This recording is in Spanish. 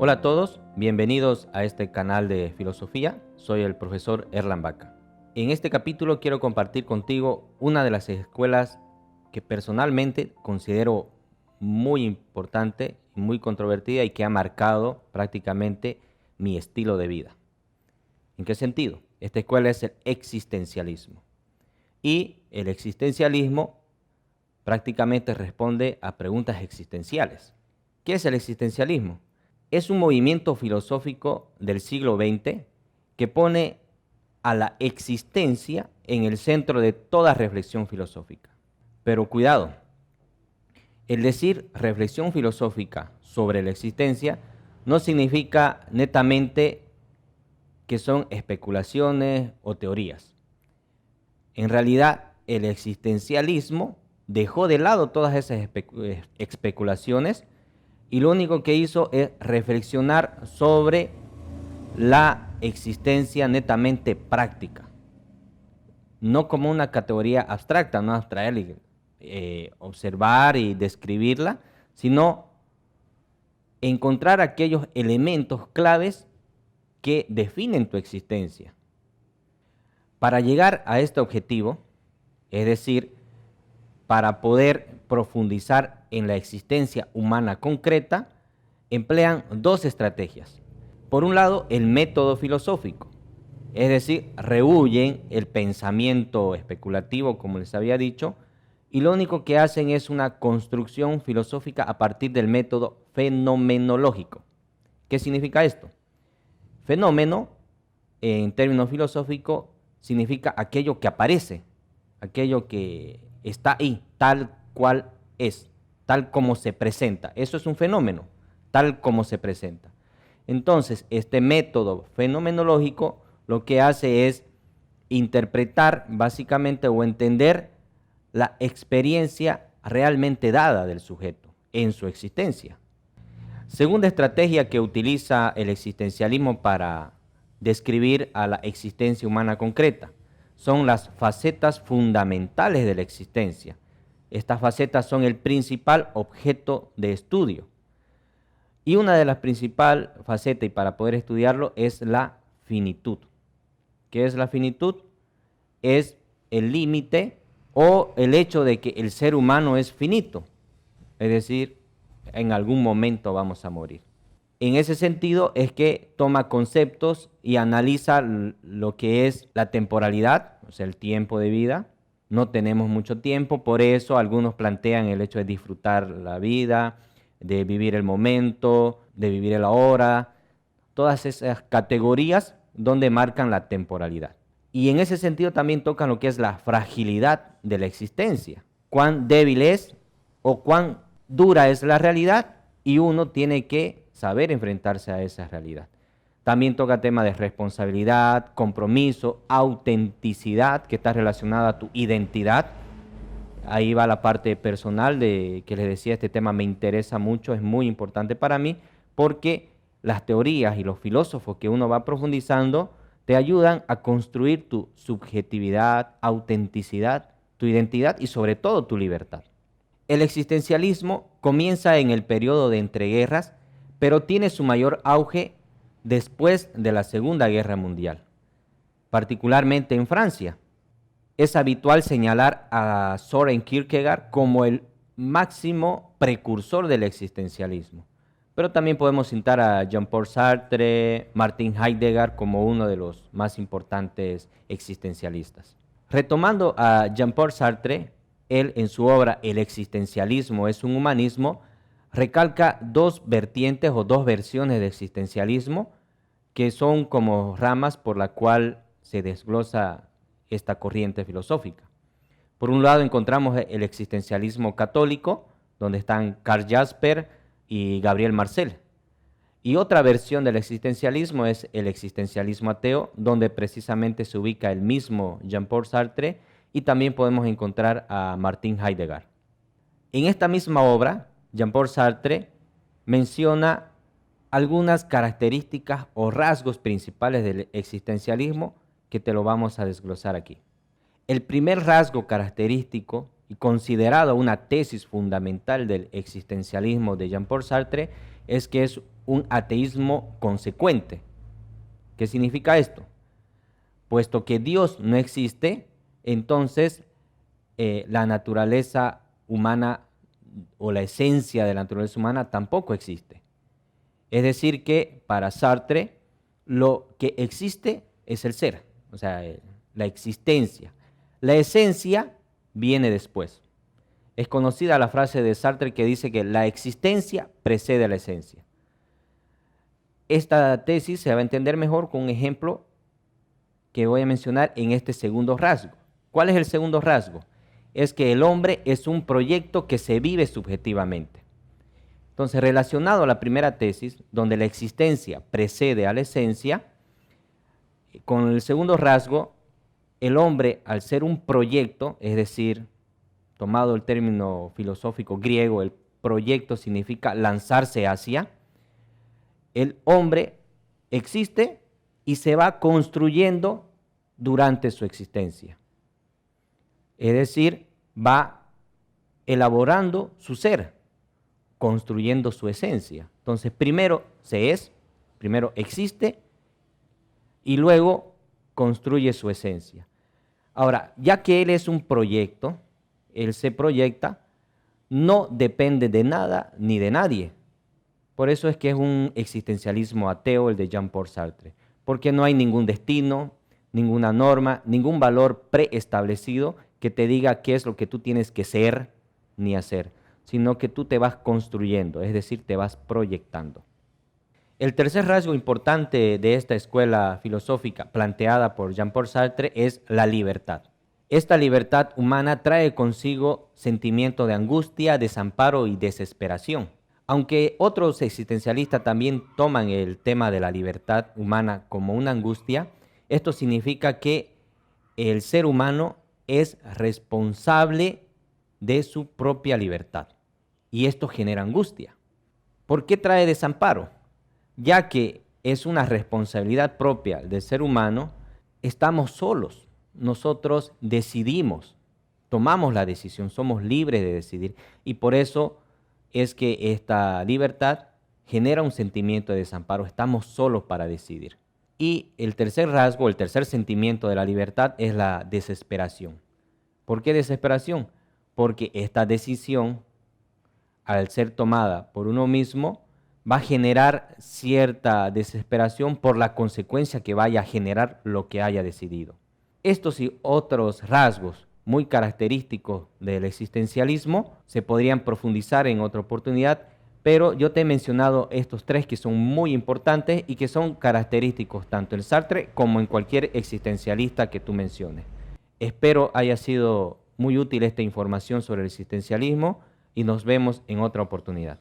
Hola a todos, bienvenidos a este canal de filosofía. Soy el profesor Erlan Baca. En este capítulo quiero compartir contigo una de las escuelas que personalmente considero muy importante, muy controvertida y que ha marcado prácticamente mi estilo de vida. ¿En qué sentido? Esta escuela es el existencialismo. Y el existencialismo prácticamente responde a preguntas existenciales. ¿Qué es el existencialismo? Es un movimiento filosófico del siglo XX que pone a la existencia en el centro de toda reflexión filosófica. Pero cuidado, el decir reflexión filosófica sobre la existencia no significa netamente que son especulaciones o teorías. En realidad, el existencialismo dejó de lado todas esas especulaciones y lo único que hizo es reflexionar sobre la existencia netamente práctica, no como una categoría abstracta, no abstraer, observar y describirla, sino encontrar aquellos elementos claves que definen tu existencia. Para llegar a este objetivo, es decir, para poder profundizar en la existencia humana concreta, emplean dos estrategias. Por un lado, el método filosófico, es decir, rehúyen el pensamiento especulativo, como les había dicho, y lo único que hacen es una construcción filosófica a partir del método fenomenológico. ¿Qué significa esto? Fenómeno, en términos filosóficos, significa aquello que aparece, aquello que está ahí, tal cual es, tal como se presenta. Eso es un fenómeno, tal como se presenta. Entonces, este método fenomenológico lo que hace es interpretar básicamente o entender la experiencia realmente dada del sujeto en su existencia. Segunda estrategia que utiliza el existencialismo para describir a la existencia humana concreta son las facetas fundamentales de la existencia. Estas facetas son el principal objeto de estudio. Y una de las principales facetas, y para poder estudiarlo, es la finitud. ¿Qué es la finitud? Es el límite o el hecho de que el ser humano es finito, es decir, en algún momento vamos a morir. En ese sentido es que toma conceptos y analiza lo que es la temporalidad, o sea, el tiempo de vida. No tenemos mucho tiempo, por eso algunos plantean el hecho de disfrutar la vida, de vivir el momento, de vivir el ahora, todas esas categorías donde marcan la temporalidad. Y en ese sentido también tocan lo que es la fragilidad de la existencia, cuán débil es o cuán dura es la realidad y uno tiene que saber enfrentarse a esa realidad. También toca tema de responsabilidad, compromiso, autenticidad, que está relacionada a tu identidad. Ahí va la parte personal de que les decía, este tema me interesa mucho, es muy importante para mí, porque las teorías y los filósofos que uno va profundizando te ayudan a construir tu subjetividad, autenticidad, tu identidad y sobre todo tu libertad. El existencialismo comienza en el periodo de entreguerras, pero tiene su mayor auge después de la Segunda Guerra Mundial, particularmente en Francia. Es habitual señalar a Søren Kierkegaard como el máximo precursor del existencialismo, pero también podemos citar a Jean-Paul Sartre, Martin Heidegger como uno de los más importantes existencialistas. Retomando a Jean-Paul Sartre, él en su obra El existencialismo es un humanismo, recalca dos vertientes o dos versiones de existencialismo que son como ramas por la cual se desglosa esta corriente filosófica. Por un lado encontramos el existencialismo católico, donde están Karl Jasper y Gabriel Marcel. Y otra versión del existencialismo es el existencialismo ateo, donde precisamente se ubica el mismo Jean-Paul Sartre y también podemos encontrar a Martin Heidegger. En esta misma obra, Jean-Paul Sartre menciona algunas características o rasgos principales del existencialismo que te lo vamos a desglosar aquí. El primer rasgo característico y considerado una tesis fundamental del existencialismo de Jean-Paul Sartre, es que es un ateísmo consecuente. ¿Qué significa esto? Puesto que Dios no existe, entonces la naturaleza humana o la esencia de la naturaleza humana tampoco existe. Es decir que para Sartre lo que existe es el ser, o sea, la existencia. La esencia viene después. Es conocida la frase de Sartre que dice que la existencia precede a la esencia. Esta tesis se va a entender mejor con un ejemplo que voy a mencionar en este segundo rasgo. ¿Cuál es el segundo rasgo? Es que el hombre es un proyecto que se vive subjetivamente. Entonces, relacionado a la primera tesis, donde la existencia precede a la esencia, con el segundo rasgo, el hombre, al ser un proyecto, es decir, tomado el término filosófico griego, el proyecto significa lanzarse hacia, el hombre existe y se va construyendo durante su existencia. Es decir, va elaborando su ser, construyendo su esencia. Entonces, primero se es, primero existe y luego construye su esencia. Ahora, ya que él es un proyecto, él se proyecta, no depende de nada ni de nadie. Por eso es que es un existencialismo ateo el de Jean-Paul Sartre, porque no hay ningún destino, ninguna norma, ningún valor preestablecido que te diga qué es lo que tú tienes que ser ni hacer, sino que tú te vas construyendo, es decir, te vas proyectando. El tercer rasgo importante de esta escuela filosófica planteada por Jean-Paul Sartre es la libertad. Esta libertad humana trae consigo sentimiento de angustia, desamparo y desesperación. Aunque otros existencialistas también toman el tema de la libertad humana como una angustia, esto significa que el ser humano es responsable de su propia libertad y esto genera angustia. ¿Por qué trae desamparo? Ya que es una responsabilidad propia del ser humano, estamos solos. Nosotros decidimos, tomamos la decisión, somos libres de decidir y por eso es que esta libertad genera un sentimiento de desamparo, estamos solos para decidir. Y el tercer rasgo, el tercer sentimiento de la libertad es la desesperación. ¿Por qué desesperación? Porque esta decisión, al ser tomada por uno mismo, va a generar cierta desesperación por la consecuencia que vaya a generar lo que haya decidido. Estos y otros rasgos muy característicos del existencialismo se podrían profundizar en otra oportunidad, pero yo te he mencionado estos tres que son muy importantes y que son característicos tanto en Sartre como en cualquier existencialista que tú menciones. Espero haya sido muy útil esta información sobre el existencialismo y nos vemos en otra oportunidad.